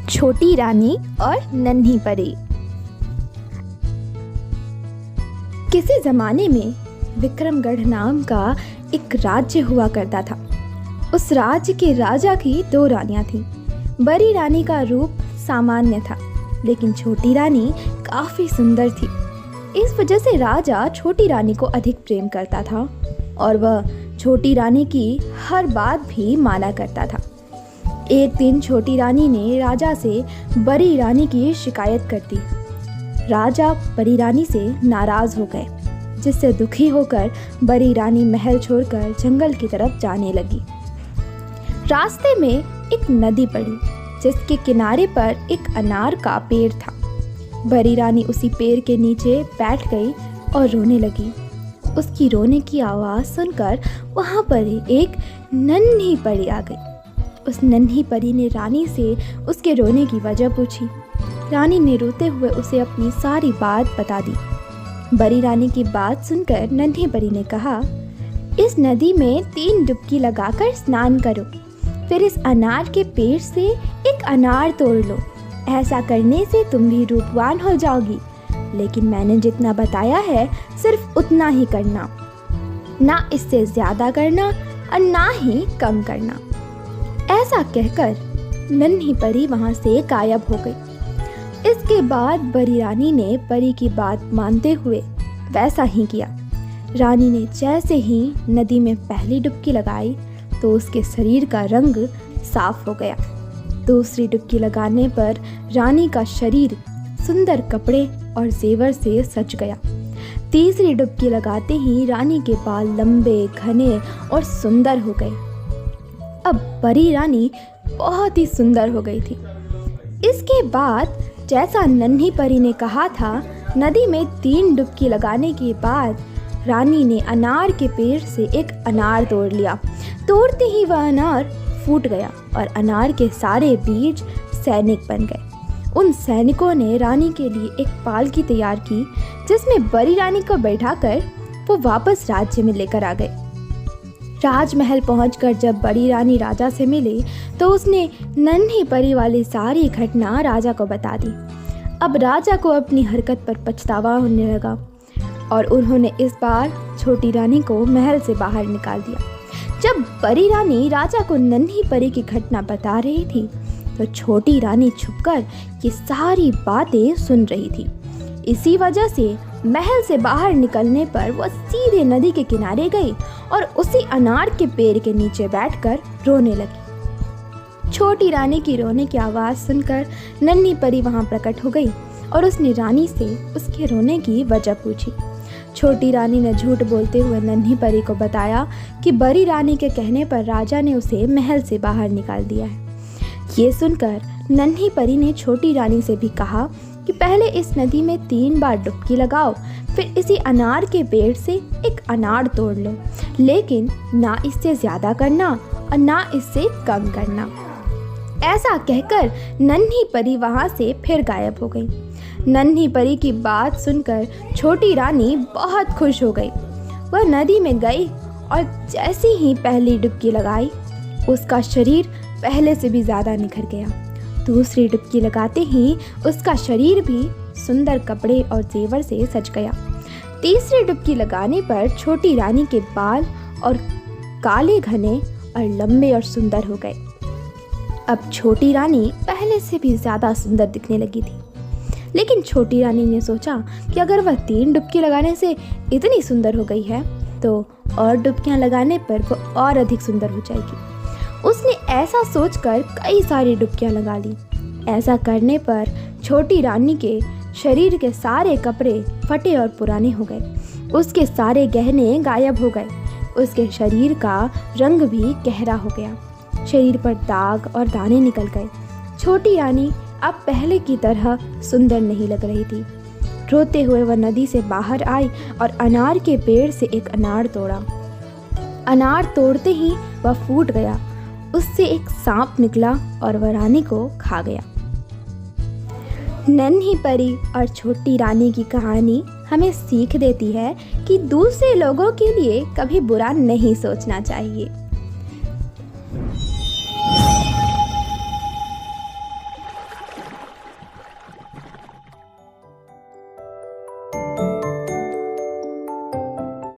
छोटी रानी और नन्ही परी। किसी जमाने में विक्रमगढ़ नाम का एक राज्य हुआ करता था। उस राज्य के राजा की 2 रानियां थीं। बड़ी रानी का रूप सामान्य था, लेकिन छोटी रानी काफ़ी सुंदर थी। इस वजह से राजा छोटी रानी को अधिक प्रेम करता था और वह छोटी रानी की हर बात भी माना करता था। एक दिन छोटी रानी ने राजा से बड़ी रानी की शिकायत कर दी। राजा बड़ी रानी से नाराज़ हो गए, जिससे दुखी होकर बड़ी रानी महल छोड़कर जंगल की तरफ जाने लगी। रास्ते में एक नदी पड़ी, जिसके किनारे पर एक अनार का पेड़ था। बड़ी रानी उसी पेड़ के नीचे बैठ गई और रोने लगी। उसकी रोने की आवाज़ सुनकर वहाँ पर एक नन्ही परी आ गई। उस नन्ही परी ने रानी से उसके रोने की वजह पूछी। रानी ने रोते हुए उसे अपनी सारी बात बता दी। बड़ी रानी की बात सुनकर नन्ही परी ने कहा, इस नदी में 3 डुबकी लगाकर स्नान करो, फिर इस अनार के पेड़ से एक अनार तोड़ लो। ऐसा करने से तुम भी रूपवान हो जाओगी, लेकिन मैंने जितना बताया है सिर्फ उतना ही करना, ना इससे ज़्यादा करना और ना ही कम करना। ऐसा कहकर नन्ही परी वहाँ से गायब हो गई। इसके बाद बड़ी रानी ने परी की बात मानते हुए वैसा ही किया। रानी ने जैसे ही नदी में पहली डुबकी लगाई तो उसके शरीर का रंग साफ हो गया। दूसरी डुबकी लगाने पर रानी का शरीर सुंदर कपड़े और जेवर से सज गया। तीसरी डुबकी लगाते ही रानी के बाल लंबे, घने और सुंदर हो गए। अब बड़ी रानी बहुत ही सुंदर हो गई थी। इसके बाद जैसा नन्ही परी ने कहा था, नदी में 3 डुबकी लगाने के बाद रानी ने अनार के पेड़ से एक अनार तोड़ लिया। तोड़ते ही वह अनार फूट गया और अनार के सारे बीज सैनिक बन गए। उन सैनिकों ने रानी के लिए एक पालकी तैयार की, जिसमें बड़ी रानी को बैठाकर वो वापस राज्य में लेकर आ गए। राजमहल पहुंचकर जब बड़ी रानी राजा से मिली तो उसने नन्ही परी वाली सारी घटना राजा को बता दी। अब राजा को अपनी हरकत पर पछतावा होने लगा और उन्होंने इस बार छोटी रानी को महल से बाहर निकाल दिया। जब बड़ी रानी राजा को नन्ही परी की घटना बता रही थी तो छोटी रानी छुपकर ये सारी बातें सुन रही थी। इसी वजह से महल से बाहर निकलने पर वह सीधे नदी के किनारे गई और उसी अनार के पेड़ के नीचे बैठकर रोने लगी। छोटी रानी की रोने की आवाज़ सुनकर नन्ही परी वहां प्रकट हो गई और उसने रानी से उसके रोने की वजह पूछी। छोटी रानी ने झूठ बोलते हुए नन्ही परी को बताया कि बड़ी रानी के कहने पर राजा ने उसे महल से बाहर निकाल दिया है। ये सुनकर नन्ही परी ने छोटी रानी से भी कहा कि पहले इस नदी में 3 बार डुबकी लगाओ, फिर इसी अनार के पेड़ से एक अनार तोड़ लो, लेकिन ना इससे ज़्यादा करना और ना इससे कम करना। ऐसा कहकर नन्ही परी वहाँ से फिर गायब हो गई। नन्ही परी की बात सुनकर छोटी रानी बहुत खुश हो गई। वह नदी में गई और जैसे ही पहली डुबकी लगाई, उसका शरीर पहले से भी ज़्यादा निखर गया। दूसरी डुबकी लगाते ही उसका शरीर भी सुंदर कपड़े और जेवर से सज गया। तीसरी डुबकी लगाने पर छोटी रानी के बाल और काले, घने और लंबे और सुंदर हो गए। अब छोटी रानी पहले से भी ज़्यादा सुंदर दिखने लगी थी। लेकिन छोटी रानी ने सोचा कि अगर वह 3 डुबकी लगाने से इतनी सुंदर हो गई है तो और डुबकियाँ लगाने पर वह और अधिक सुंदर हो जाएगी। उसने ऐसा सोचकर कई सारी डुबकियाँ लगा ली। ऐसा करने पर छोटी रानी के शरीर के सारे कपड़े फटे और पुराने हो गए। उसके सारे गहने गायब हो गए। उसके शरीर का रंग भी गहरा हो गया। शरीर पर दाग और दाने निकल गए। छोटी रानी अब पहले की तरह सुंदर नहीं लग रही थी। रोते हुए वह नदी से बाहर आई और अनार के पेड़ से एक अनार तोड़ा। अनार तोड़ते ही वह फूट गया। उससे एक सांप निकला और वह रानी को खा गया। नन्ही परी और छोटी रानी की कहानी हमें सीख देती है कि दूसरे लोगों के लिए कभी बुरा नहीं सोचना चाहिए।